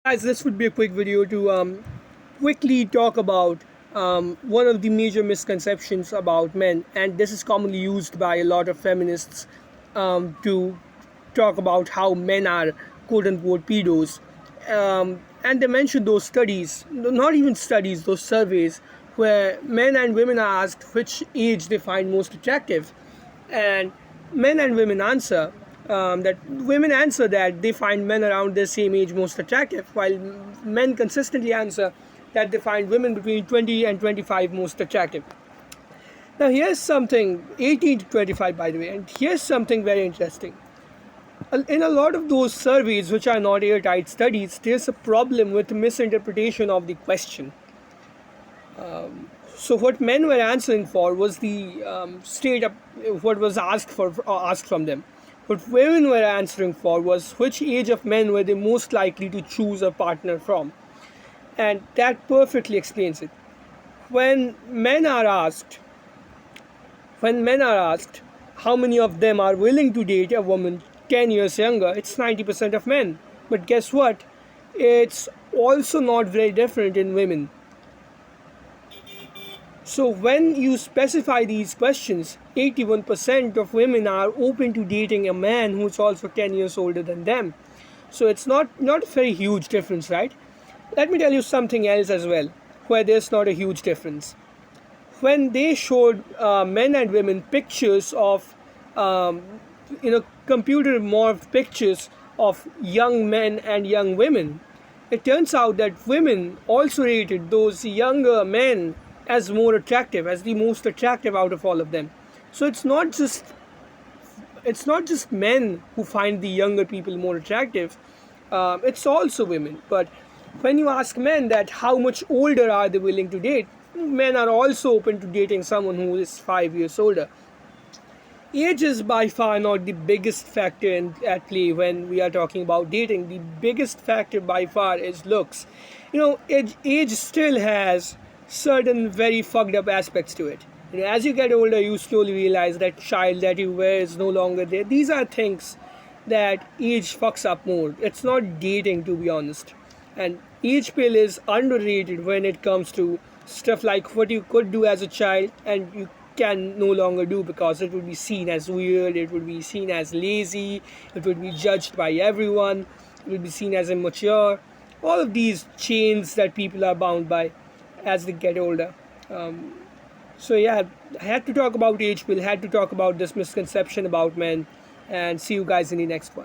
Guys, this would be a quick video to quickly talk about one of the major misconceptions about men, and this is commonly used by a lot of feminists to talk about how men are quote unquote pedos. And they mention those studies, not even studies, those surveys where men and women are asked which age they find most attractive, and men and women answer that women answer that they find men around their same age most attractive, while men consistently answer that they find women between 20 and 25 most attractive. Now, here's something 18 to 25, by the way, and here's something very interesting. In a lot of those surveys, which are not airtight studies, there's a problem with misinterpretation of the question. So what men were answering for was the straight up what was asked from them. What women were answering for was which age of men were they most likely to choose a partner from, and that perfectly explains it. When men are asked, when men are asked how many of them are willing to date a woman 10 years younger, it's 90% of men. But guess what? It's also not very different in women. So when you specify these questions, 81% of women are open to dating a man who's also 10 years older than them. So it's not a very huge difference, right? Let me tell you something else as well, where there's not a huge difference. When they showed men and women pictures of, computer morphed pictures of young men and young women, it turns out that women also rated those younger men as more attractive, as the most attractive out of all of them. So it's not just men who find the younger people more attractive. It's also women. But when you ask men that how much older are they willing to date, men are also open to dating someone who is 5 years older. Age is by far not the biggest factor at play when we are talking about dating. The biggest factor by far is looks. Age still has certain very fucked up aspects to it. As you get older, you slowly realize that child that you were is no longer there. These are things that age fucks up more. It's not dating, to be honest. And age pill is underrated when it comes to stuff like what you could do as a child and you can no longer do because it would be seen as weird, it would be seen as lazy, it would be judged by everyone, it would be seen as immature. All of these chains that people are bound by as they get older. So yeah, I had to talk about age pill, had to talk about this misconception about men, and see you guys in the next one.